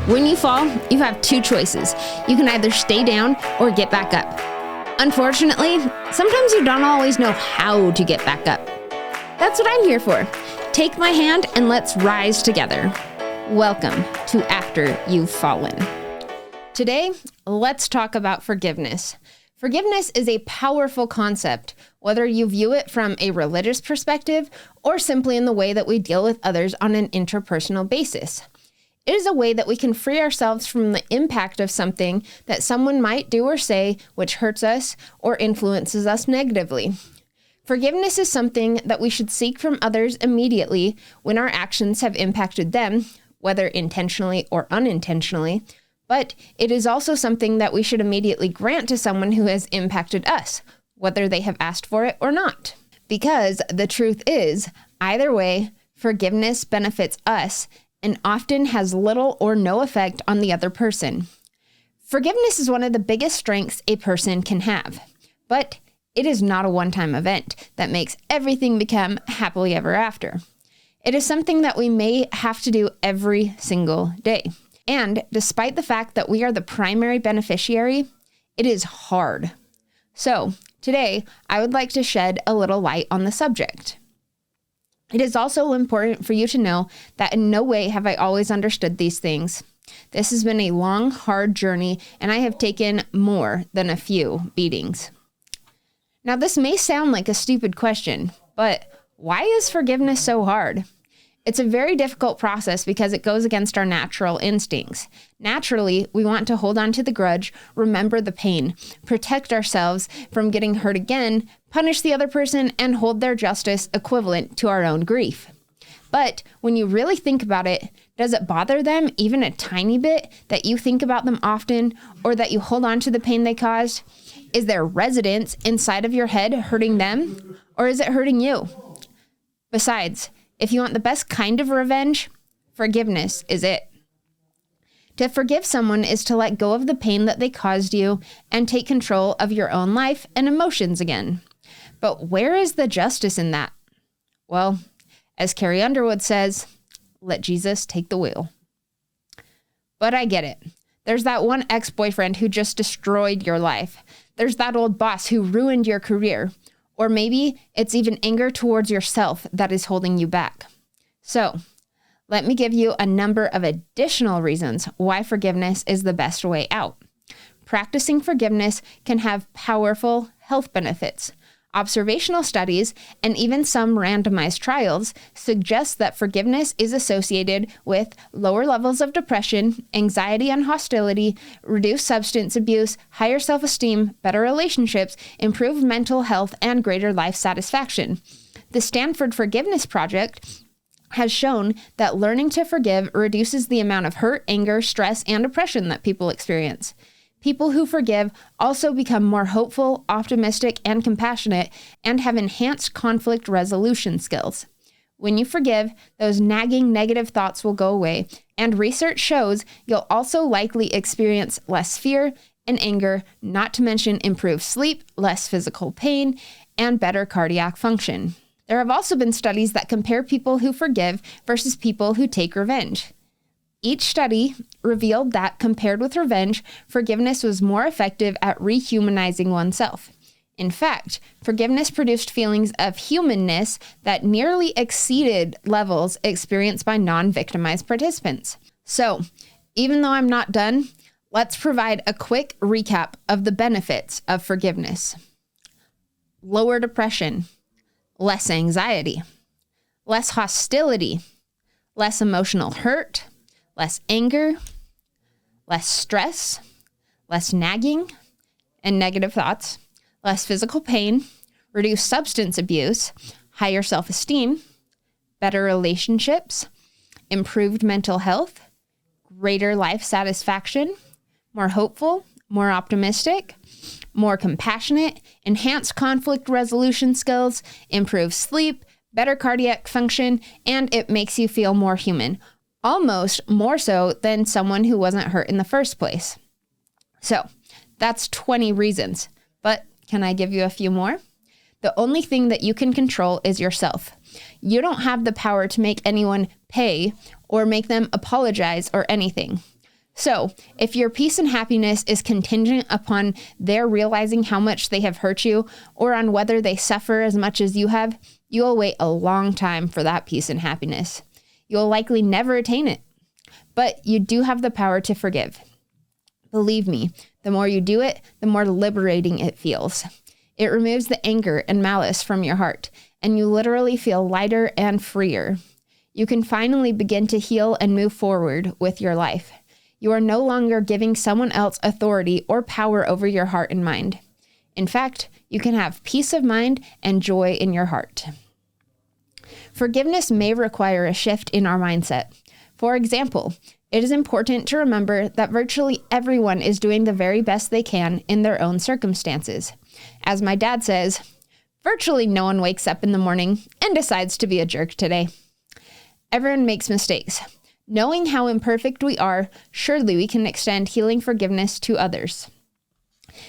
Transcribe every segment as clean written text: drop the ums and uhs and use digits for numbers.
When you fall, you have two choices. You can either stay down or get back up. Unfortunately, sometimes you don't always know how to get back up. That's what I'm here for. Take my hand and let's rise together. Welcome to After You've Fallen. Today, let's talk about forgiveness. Forgiveness is a powerful concept, whether you view it from a religious perspective or simply in the way that we deal with others on an interpersonal basis. It is a way that we can free ourselves from the impact of something that someone might do or say which hurts us or influences us negatively. Forgiveness is something that we should seek from others immediately when our actions have impacted them, whether intentionally or unintentionally, but it is also something that we should immediately grant to someone who has impacted us, whether they have asked for it or not. Because the truth is, either way, forgiveness benefits us and often has little or no effect on the other person. Forgiveness is one of the biggest strengths a person can have, but it is not a one-time event that makes everything become happily ever after. It is something that we may have to do every single day. And despite the fact that we are the primary beneficiary, it is hard. So today, I would like to shed a little light on the subject. It is also important for you to know that in no way have I always understood these things. This has been a long, hard journey, and I have taken more than a few beatings. Now, this may sound like a stupid question, but why is forgiveness so hard? It's a very difficult process because it goes against our natural instincts. Naturally, we want to hold on to the grudge, remember the pain, protect ourselves from getting hurt again, punish the other person, and hold their justice equivalent to our own grief. But when you really think about it, does it bother them even a tiny bit that you think about them often or that you hold on to the pain they caused? Is their residence inside of your head hurting them, or is it hurting you? Besides, if you want the best kind of revenge, forgiveness is it. To forgive someone is to let go of the pain that they caused you and take control of your own life and emotions again. But where is the justice in that? Well, as Carrie Underwood says, let Jesus take the wheel. But I get it. There's that one ex-boyfriend who just destroyed your life. There's that old boss who ruined your career. Or maybe it's even anger towards yourself that is holding you back. So, let me give you a number of additional reasons why forgiveness is the best way out. Practicing forgiveness can have powerful health benefits. Observational studies and even some randomized trials suggest that forgiveness is associated with lower levels of depression, anxiety and hostility, reduced substance abuse, higher self-esteem, better relationships, improved mental health, and greater life satisfaction. The Stanford Forgiveness Project has shown that learning to forgive reduces the amount of hurt, anger, stress, and depression that people experience. People who forgive also become more hopeful, optimistic, and compassionate, and have enhanced conflict resolution skills. When you forgive, those nagging negative thoughts will go away, and research shows you'll also likely experience less fear and anger, not to mention improved sleep, less physical pain, and better cardiac function. There have also been studies that compare people who forgive versus people who take revenge. Each study revealed that, compared with revenge, forgiveness was more effective at rehumanizing oneself. In fact, forgiveness produced feelings of humanness that nearly exceeded levels experienced by non-victimized participants. So, even though I'm not done, let's provide a quick recap of the benefits of forgiveness. Lower depression, less anxiety, less hostility, less emotional hurt, less anger, less stress, less nagging and negative thoughts, less physical pain, reduced substance abuse, higher self-esteem, better relationships, improved mental health, greater life satisfaction, more hopeful, more optimistic, more compassionate, enhanced conflict resolution skills, improved sleep, better cardiac function, and it makes you feel more human. Almost more so than someone who wasn't hurt in the first place. So that's 20 reasons, but can I give you a few more? The only thing that you can control is yourself. You don't have the power to make anyone pay or make them apologize or anything. So, if your peace and happiness is contingent upon their realizing how much they have hurt you, or on whether they suffer as much as you have, you will wait a long time for that peace and happiness. You will likely never attain it. But you do have the power to forgive. Believe me, the more you do it, the more liberating it feels. It removes the anger and malice from your heart, and you literally feel lighter and freer. You can finally begin to heal and move forward with your life. You are no longer giving someone else authority or power over your heart and mind. In fact, you can have peace of mind and joy in your heart. Forgiveness may require a shift in our mindset. For example, it is important to remember that virtually everyone is doing the very best they can in their own circumstances. As my dad says, virtually no one wakes up in the morning and decides to be a jerk today. Everyone makes mistakes. Knowing how imperfect we are, surely we can extend healing forgiveness to others.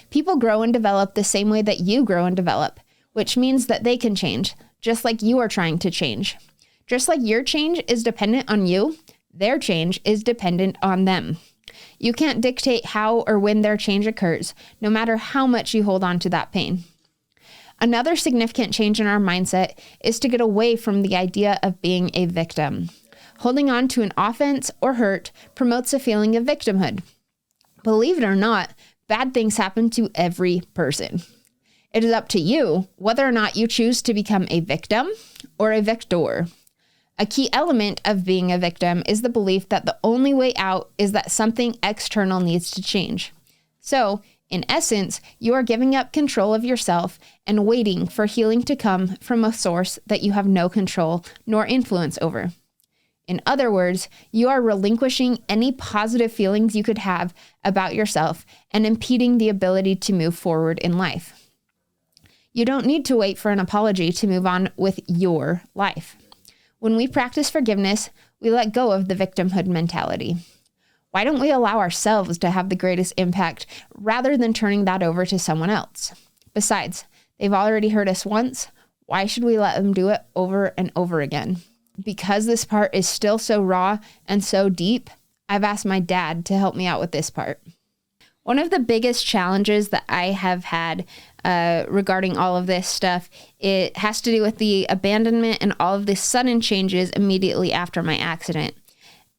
People grow and develop the same way that you grow and develop, which means that they can change, just like you are trying to change. Just like your change is dependent on you, their change is dependent on them. You can't dictate how or when their change occurs, no matter how much you hold on to that pain. Another significant change in our mindset is to get away from the idea of being a victim. Holding on to an offense or hurt promotes a feeling of victimhood. Believe it or not, bad things happen to every person. It is up to you whether or not you choose to become a victim or a victor. A key element of being a victim is the belief that the only way out is that something external needs to change. So, in essence, you are giving up control of yourself and waiting for healing to come from a source that you have no control nor influence over. In other words, you are relinquishing any positive feelings you could have about yourself and impeding the ability to move forward in life. You don't need to wait for an apology to move on with your life. When we practice forgiveness, we let go of the victimhood mentality. Why don't we allow ourselves to have the greatest impact rather than turning that over to someone else? Besides, they've already hurt us once. Why should we let them do it over and over again? Because this part is still so raw and so deep, I've asked my dad to help me out with this part. One of the biggest challenges that I have had regarding all of this stuff, it has to do with the abandonment and all of the sudden changes immediately after my accident.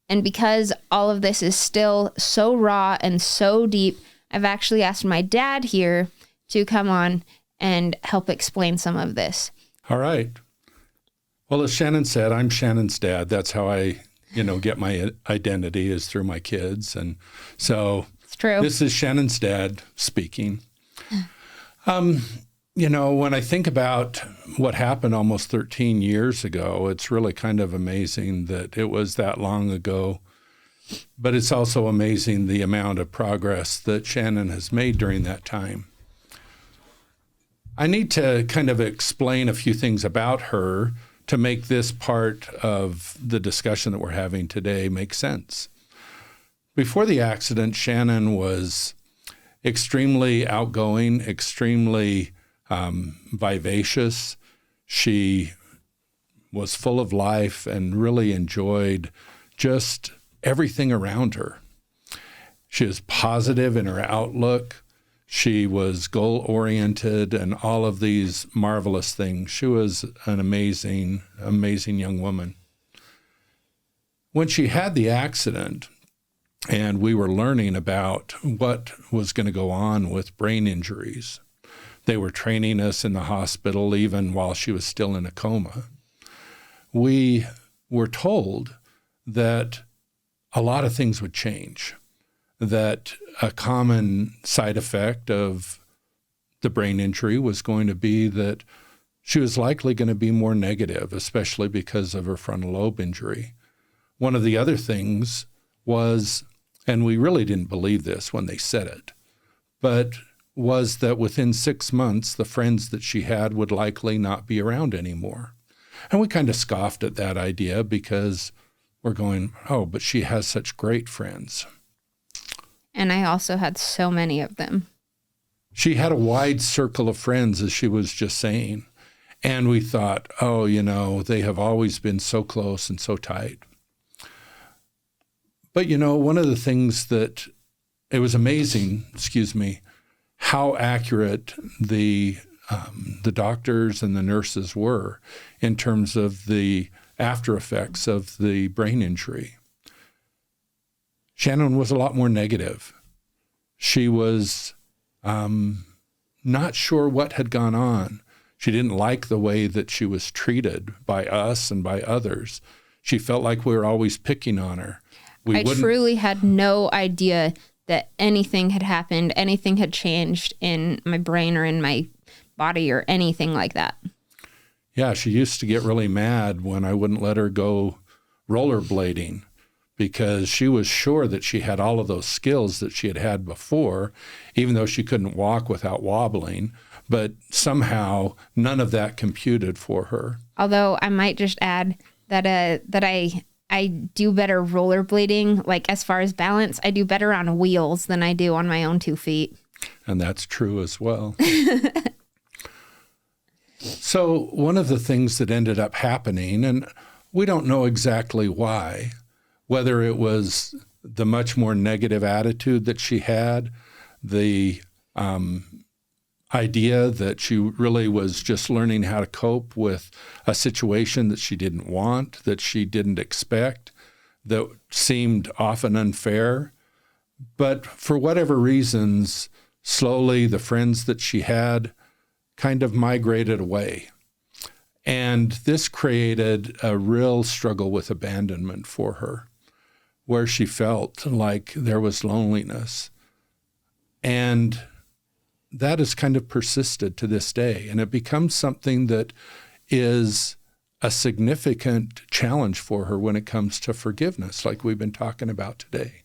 And because all of this is still so raw and so deep, I've actually asked my dad here to come on and help explain some of this. All right. Well, as Shannon said, I'm Shannon's dad. That's how I, get my identity is through my kids. And so it's true. This is Shannon's dad speaking. When I think about what happened almost 13 years ago, it's really kind of amazing that it was that long ago. But it's also amazing the amount of progress that Shannon has made during that time. I need to kind of explain a few things about her to make this part of the discussion that we're having today make sense. Before the accident, Shannon was extremely outgoing, extremely vivacious. She was full of life and really enjoyed just everything around her. She was positive in her outlook. She was goal-oriented and all of these marvelous things. She was an amazing, amazing young woman. When she had the accident and we were learning about what was going to go on with brain injuries, they were training us in the hospital even while she was still in a coma. We were told that a lot of things would change, that a common side effect of the brain injury was going to be that she was likely going to be more negative, especially because of her frontal lobe injury. One of the other things was, and we really didn't believe this when they said it, but was that within 6 months, the friends that she had would likely not be around anymore. And we kind of scoffed at that idea because we're going, oh, but she has such great friends. And I also had so many of them. She had a wide circle of friends, as she was just saying. And we thought, oh, they have always been so close and so tight. But, one of the things that it was amazing, how accurate the doctors and the nurses were in terms of the after effects of the brain injury. Shannon was a lot more negative. She was not sure what had gone on. She didn't like the way that she was treated by us and by others. She felt like we were always picking on her. I truly had no idea that anything had happened, anything had changed in my brain or in my body or anything like that. Yeah, she used to get really mad when I wouldn't let her go rollerblading because she was sure that she had all of those skills that she had had before, even though she couldn't walk without wobbling. But somehow none of that computed for her. Although I might just add that I do better rollerblading, like as far as balance, I do better on wheels than I do on my own 2 feet. And that's true as well. So one of the things that ended up happening, and we don't know exactly why, whether it was the much more negative attitude that she had, the idea that she really was just learning how to cope with a situation that she didn't want, that she didn't expect, that seemed often unfair. But for whatever reasons, slowly the friends that she had kind of migrated away. And this created a real struggle with abandonment for her, where she felt like there was loneliness. And that has kind of persisted to this day. And it becomes something that is a significant challenge for her when it comes to forgiveness, like we've been talking about today.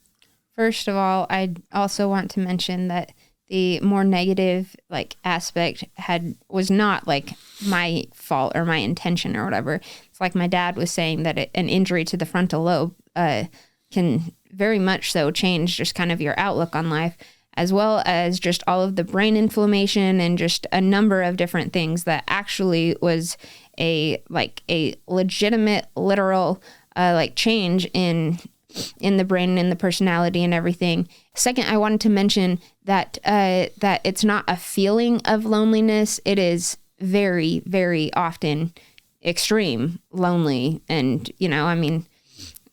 First of all, I also want to mention that the more negative aspect was not like my fault or my intention or whatever. It's like my dad was saying that an injury to the frontal lobe can very much so change just kind of your outlook on life, as well as just all of the brain inflammation and just a number of different things that actually was a legitimate, literal change in the brain and in the personality and everything. Second, I wanted to mention that it's not a feeling of loneliness. It is very, very often extreme lonely. And,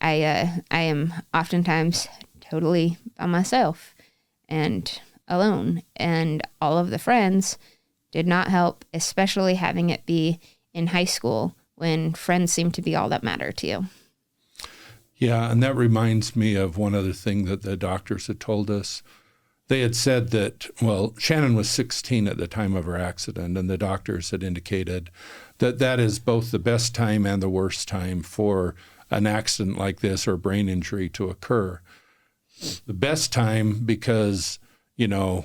I am oftentimes totally by myself and alone. And all of the friends did not help, especially having it be in high school when friends seem to be all that matter to you. Yeah, and that reminds me of one other thing that the doctors had told us. They had said that, Shannon was 16 at the time of her accident, and the doctors had indicated that that is both the best time and the worst time for an accident like this or brain injury to occur. The best time because, the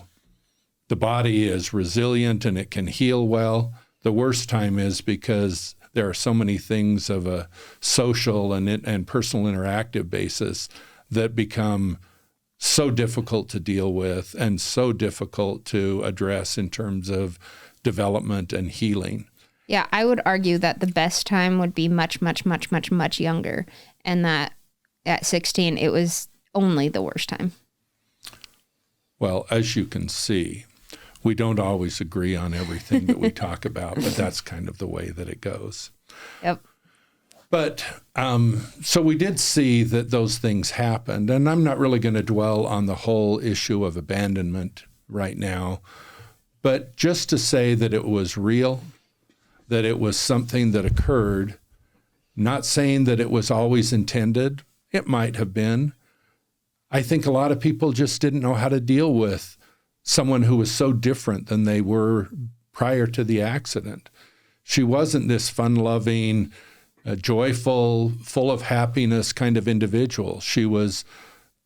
body is resilient and it can heal well. The worst time is because there are so many things of a social and personal interactive basis that become so difficult to deal with and so difficult to address in terms of development and healing. Yeah, I would argue that the best time would be much, much, much, much, much younger, and that at 16, it was only the worst time. Well, as you can see, we don't always agree on everything that we talk about, but that's kind of the way that it goes. Yep. But so we did see that those things happened, and I'm not really going to dwell on the whole issue of abandonment right now, but just to say that it was real, that it was something that occurred, not saying that it was always intended. It might have been. I think a lot of people just didn't know how to deal with someone who was so different than they were prior to the accident. She wasn't this fun-loving, joyful, full of happiness kind of individual. She was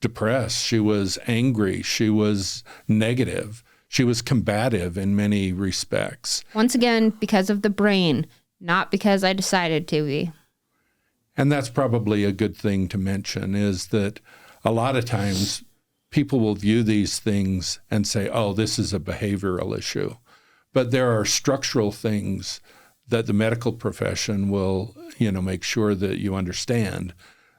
depressed. She was angry. She was negative. She was combative in many respects. Once again, because of the brain, not because I decided to be. And that's probably a good thing to mention, is that a lot of times people will view these things and say, oh, this is a behavioral issue. But there are structural things that the medical profession will, make sure that you understand,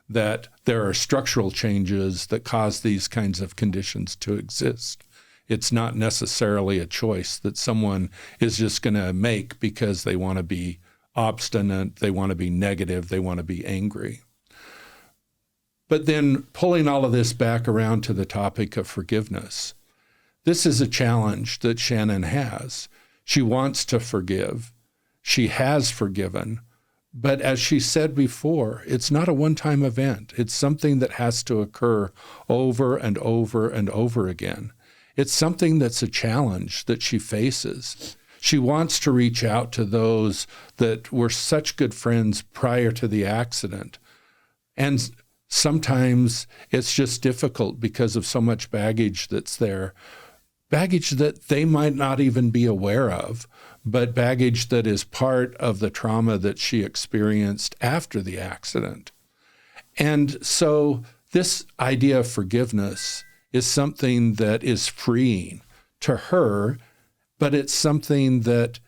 that there are structural changes that cause these kinds of conditions to exist. It's not necessarily a choice that someone is just going to make because they want to be obstinate, they want to be negative, they want to be angry. But then pulling all of this back around to the topic of forgiveness, this is a challenge that Shannon has. She wants to forgive. She has forgiven. But as she said before, it's not a one-time event. It's something that has to occur over and over and over again. It's something that's a challenge that she faces. She wants to reach out to those that were such good friends prior to the accident. And sometimes it's just difficult because of so much baggage that's there. Baggage that they might not even be aware of, but baggage that is part of the trauma that she experienced after the accident. And so this idea of forgiveness is something that is freeing to her, but it's something that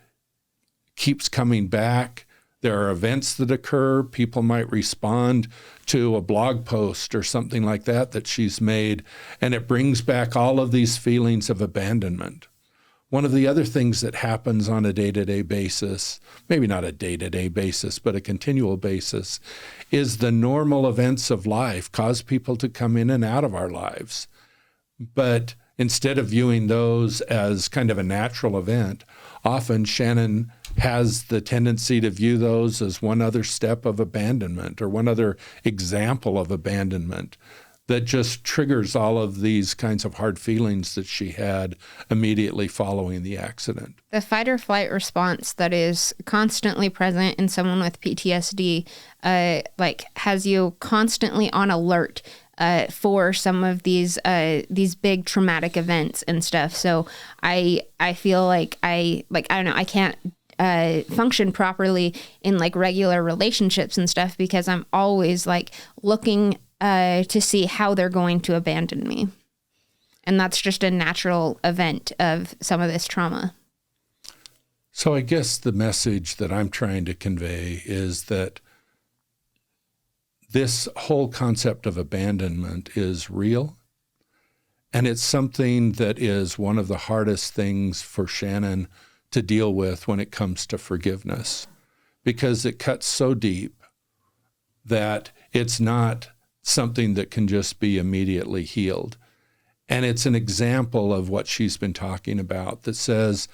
keeps coming back. There are events that occur. People might respond to a blog post or something like that she's made, and it brings back all of these feelings of abandonment. One of the other things that happens on a day-to-day basis, maybe not a day-to-day basis, but a continual basis, is the normal events of life cause people to come in and out of our lives. But instead of viewing those as kind of a natural event, often Shannon has the tendency to view those as one other step of abandonment or one other example of abandonment that just triggers all of these kinds of hard feelings that she had immediately following the accident. The fight or flight response that is constantly present in someone with PTSD, has you constantly on alert for some of these big traumatic events and stuff. So I feel like I don't know, I can't function properly in like regular relationships and stuff because I'm always like looking to see how they're going to abandon me. And that's just a natural event of some of this trauma. So I guess the message that I'm trying to convey is that this whole concept of abandonment is real, and it's something that is one of the hardest things for Shannon to deal with when it comes to forgiveness, because it cuts so deep that it's not something that can just be immediately healed. And it's an example of what she's been talking about that says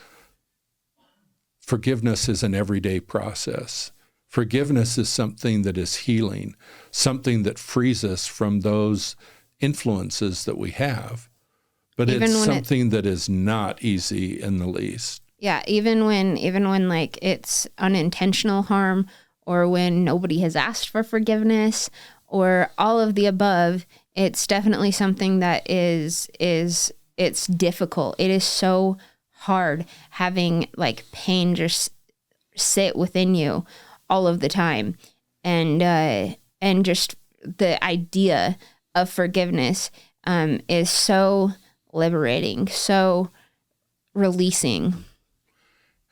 forgiveness is an everyday process. Forgiveness is something that is healing, something that frees us from those influences that we have. But it's something that is not easy in the least. Yeah, even when like it's unintentional harm, or when nobody has asked for forgiveness, or all of the above, it's definitely something that it's difficult. It is so hard having like pain just sit within you all of the time. And just the idea of forgiveness is so liberating, so releasing.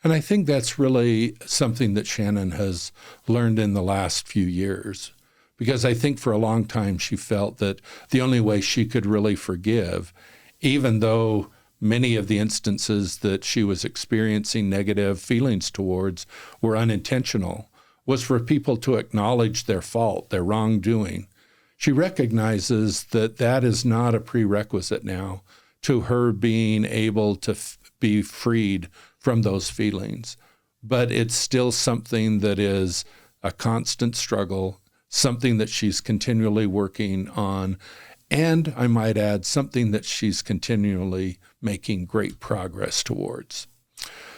And I think that's really something that Shannon has learned in the last few years, because I think for a long time she felt that the only way she could really forgive, even though many of the instances that she was experiencing negative feelings towards were unintentional, was for people to acknowledge their fault, their wrongdoing. She recognizes that that is not a prerequisite now to her being able to be freed from those feelings. But it's still something that is a constant struggle, something that she's continually working on, and I might add, something that she's continually making great progress towards.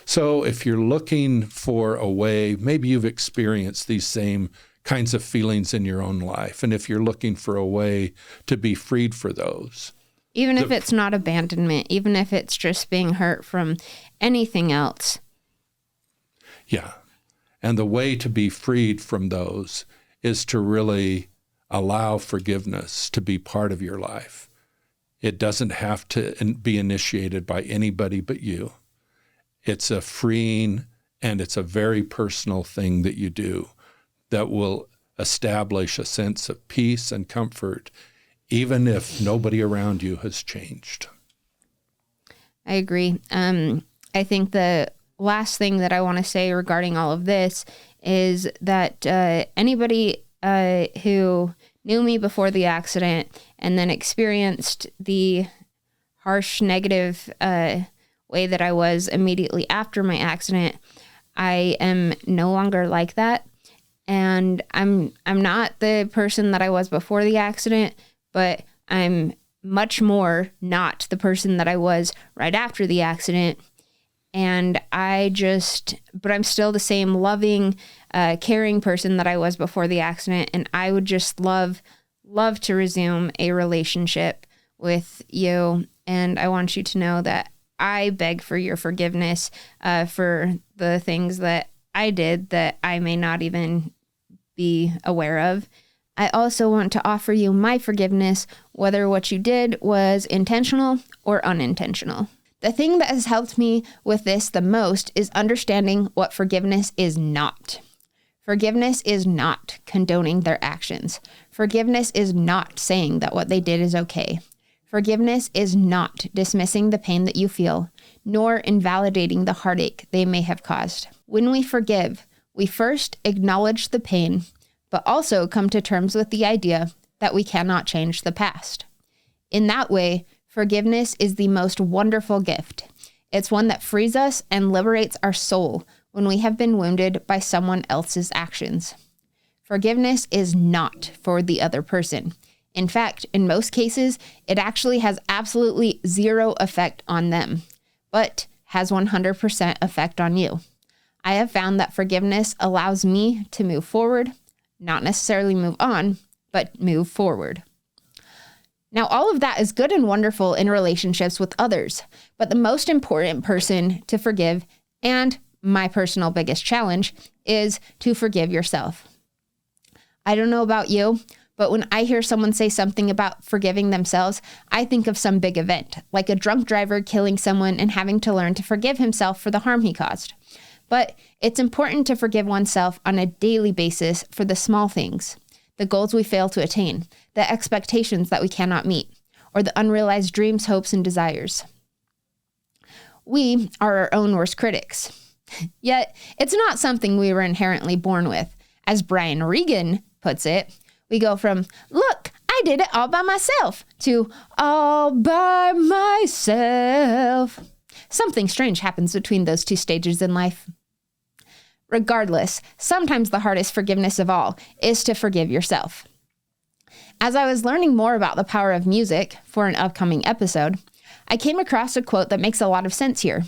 So if you're looking for a way, maybe you've experienced these same kinds of feelings in your own life, and if you're looking for a way to be freed for those. Even if it's not abandonment, even if it's just being hurt from anything else. Yeah. And the way to be freed from those is to really allow forgiveness to be part of your life. It doesn't have to be initiated by anybody but you. It's a freeing and it's a very personal thing that you do that will establish a sense of peace and comfort, even if nobody around you has changed. I agree. I think the last thing that I want to say regarding all of this is that anybody who knew me before the accident and then experienced the harsh, negative way that I was immediately after my accident, I am no longer like that. And I'm not the person that I was before the accident, but I'm much more not the person that I was right after the accident. And but I'm still the same loving, caring person that I was before the accident. And I would just love to resume a relationship with you. And I want you to know that I beg for your forgiveness for the things that I did that I may not even be aware of. I also want to offer you my forgiveness, whether what you did was intentional or unintentional. The thing that has helped me with this the most is understanding what forgiveness is not. Forgiveness is not condoning their actions. Forgiveness is not saying that what they did is okay. Forgiveness is not dismissing the pain that you feel, nor invalidating the heartache they may have caused. When we forgive, we first acknowledge the pain, but also come to terms with the idea that we cannot change the past. In that way, forgiveness is the most wonderful gift. It's one that frees us and liberates our soul when we have been wounded by someone else's actions. Forgiveness is not for the other person. In fact, in most cases, it actually has absolutely zero effect on them, but has 100% effect on you. I have found that forgiveness allows me to move forward, not necessarily move on, but move forward. Now, all of that is good and wonderful in relationships with others, but the most important person to forgive, and my personal biggest challenge, is to forgive yourself. I don't know about you, but when I hear someone say something about forgiving themselves, I think of some big event, like a drunk driver killing someone and having to learn to forgive himself for the harm he caused. But it's important to forgive oneself on a daily basis for the small things, the goals we fail to attain, the expectations that we cannot meet, or the unrealized dreams, hopes, and desires. We are our own worst critics. Yet, it's not something we were inherently born with. As Brian Regan puts it, we go from, look, I did it all by myself, to all by myself. Something strange happens between those two stages in life. Regardless, sometimes the hardest forgiveness of all is to forgive yourself. As I was learning more about the power of music for an upcoming episode, I came across a quote that makes a lot of sense here.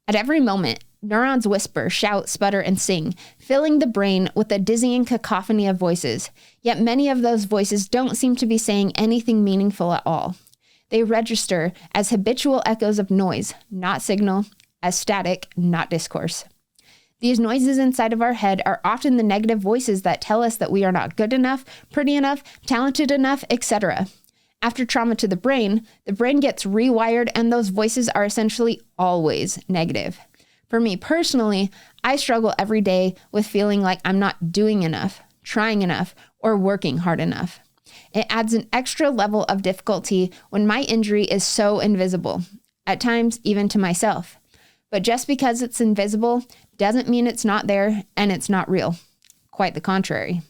At every moment, neurons whisper, shout, sputter, and sing, filling the brain with a dizzying cacophony of voices, yet many of those voices don't seem to be saying anything meaningful at all. They register as habitual echoes of noise, not signal, as static, not discourse. These noises inside of our head are often the negative voices that tell us that we are not good enough, pretty enough, talented enough, etc. After trauma to the brain gets rewired, and those voices are essentially always negative. For me personally, I struggle every day with feeling like I'm not doing enough, trying enough, or working hard enough. It adds an extra level of difficulty when my injury is so invisible, at times even to myself. But just because it's invisible doesn't mean it's not there and it's not real. Quite the contrary.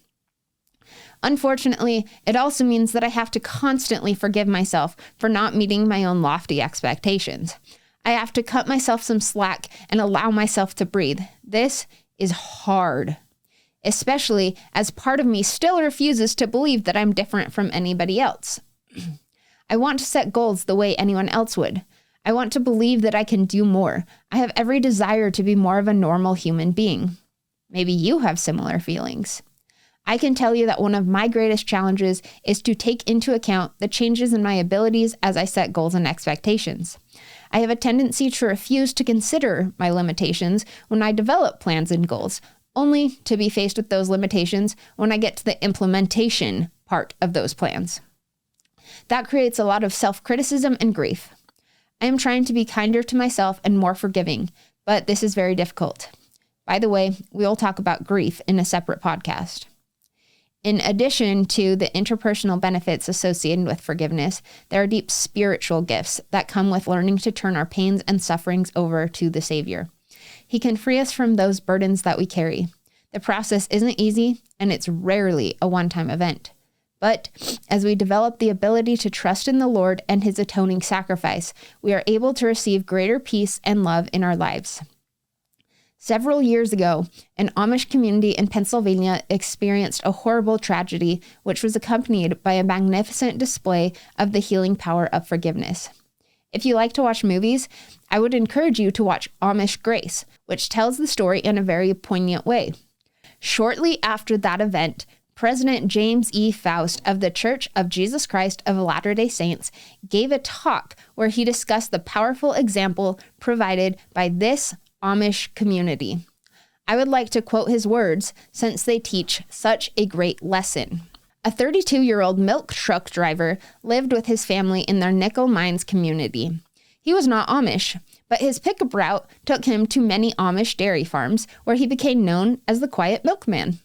Unfortunately, it also means that I have to constantly forgive myself for not meeting my own lofty expectations. I have to cut myself some slack and allow myself to breathe. This is hard, especially as part of me still refuses to believe that I'm different from anybody else. I want to set goals the way anyone else would. I want to believe that I can do more. I have every desire to be more of a normal human being. Maybe you have similar feelings. I can tell you that one of my greatest challenges is to take into account the changes in my abilities as I set goals and expectations. I have a tendency to refuse to consider my limitations when I develop plans and goals, only to be faced with those limitations when I get to the implementation part of those plans. That creates a lot of self-criticism and grief. I am trying to be kinder to myself and more forgiving, but this is very difficult. By the way, we will talk about grief in a separate podcast. In addition to the interpersonal benefits associated with forgiveness, there are deep spiritual gifts that come with learning to turn our pains and sufferings over to the Savior. He can free us from those burdens that we carry. The process isn't easy, and it's rarely a one-time event. But as we develop the ability to trust in the Lord and his atoning sacrifice, we are able to receive greater peace and love in our lives. Several years ago, an Amish community in Pennsylvania experienced a horrible tragedy, which was accompanied by a magnificent display of the healing power of forgiveness. If you like to watch movies, I would encourage you to watch Amish Grace, which tells the story in a very poignant way. Shortly after that event, President James E. Faust of the Church of Jesus Christ of Latter-day Saints gave a talk where he discussed the powerful example provided by this Amish community. I would like to quote his words since they teach such a great lesson. A 32-year-old milk truck driver lived with his family in their Nickel Mines community. He was not Amish, but his pickup route took him to many Amish dairy farms where he became known as the Quiet Milkman.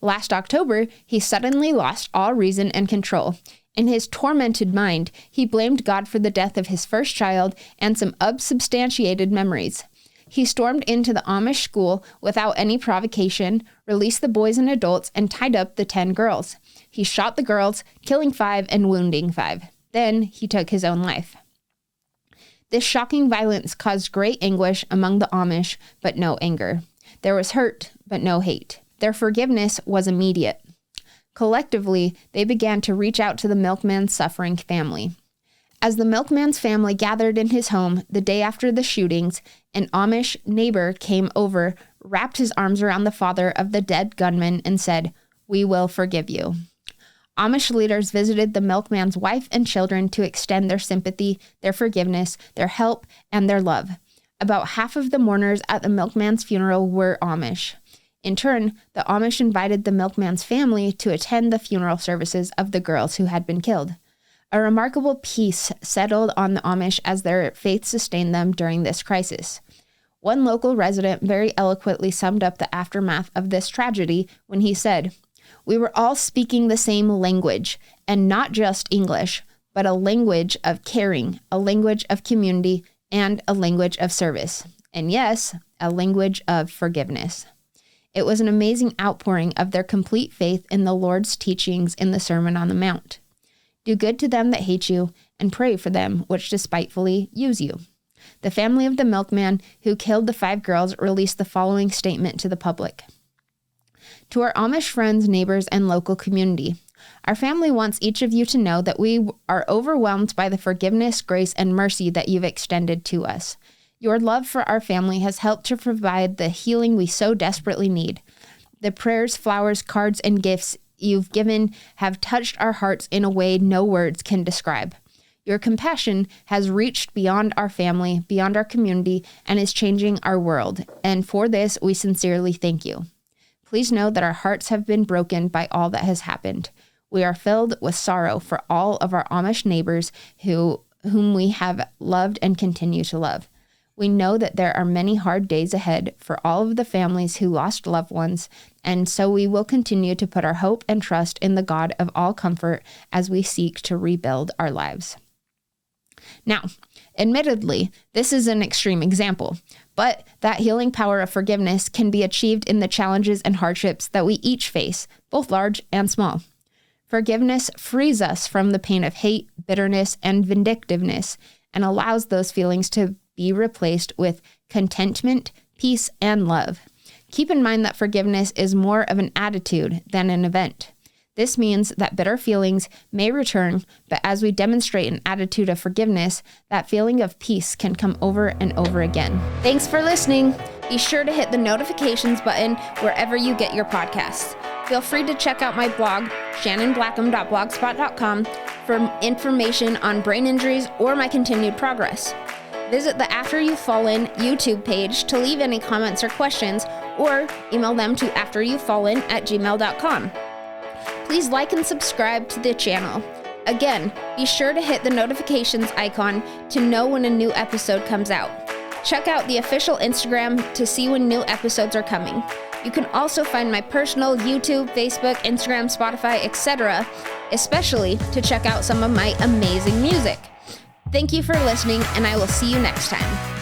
Last October, he suddenly lost all reason and control. In his tormented mind, he blamed God for the death of his first child and some unsubstantiated memories. He stormed into the Amish school without any provocation, released the boys and adults, and tied up the 10 girls. He shot the girls, killing 5 and wounding 5. Then he took his own life. This shocking violence caused great anguish among the Amish, but no anger. There was hurt, but no hate. Their forgiveness was immediate. Collectively, they began to reach out to the milkman's suffering family. As the milkman's family gathered in his home the day after the shootings, an Amish neighbor came over, wrapped his arms around the father of the dead gunman, and said, "We will forgive you." Amish leaders visited the milkman's wife and children to extend their sympathy, their forgiveness, their help, and their love. About half of the mourners at the milkman's funeral were Amish. In turn, the Amish invited the milkman's family to attend the funeral services of the girls who had been killed. A remarkable peace settled on the Amish as their faith sustained them during this crisis. One local resident very eloquently summed up the aftermath of this tragedy when he said, "We were all speaking the same language, and not just English, but a language of caring, a language of community, and a language of service. And yes, a language of forgiveness." It was an amazing outpouring of their complete faith in the Lord's teachings in the Sermon on the Mount. Do good to them that hate you, and pray for them which despitefully use you. The family of the milkman who killed the 5 girls released the following statement to the public. To our Amish friends, neighbors, and local community, our family wants each of you to know that we are overwhelmed by the forgiveness, grace, and mercy that you've extended to us. Your love for our family has helped to provide the healing we so desperately need. The prayers, flowers, cards, and gifts you've given have touched our hearts in a way no words can describe. Your compassion has reached beyond our family, beyond our community, and is changing our world. And for this, we sincerely thank you. Please know that our hearts have been broken by all that has happened. We are filled with sorrow for all of our Amish neighbors whom we have loved and continue to love. We know that there are many hard days ahead for all of the families who lost loved ones, and so we will continue to put our hope and trust in the God of all comfort as we seek to rebuild our lives. Now, admittedly, this is an extreme example, but that healing power of forgiveness can be achieved in the challenges and hardships that we each face, both large and small. Forgiveness frees us from the pain of hate, bitterness, and vindictiveness, and allows those feelings to be replaced with contentment, peace, and love. Keep in mind that forgiveness is more of an attitude than an event. This means that bitter feelings may return, but as we demonstrate an attitude of forgiveness, that feeling of peace can come over and over again. Thanks for listening. Be sure to hit the notifications button wherever you get your podcasts. Feel free to check out my blog, shannonblackham.blogspot.com, for information on brain injuries or my continued progress. Visit the After You've Fallen YouTube page to leave any comments or questions, or email them to afteryou'vefallen@gmail.com. Please like and subscribe to the channel. Again, be sure to hit the notifications icon to know when a new episode comes out. Check out the official Instagram to see when new episodes are coming. You can also find my personal YouTube, Facebook, Instagram, Spotify, etc., especially to check out some of my amazing music. Thank you for listening, and I will see you next time.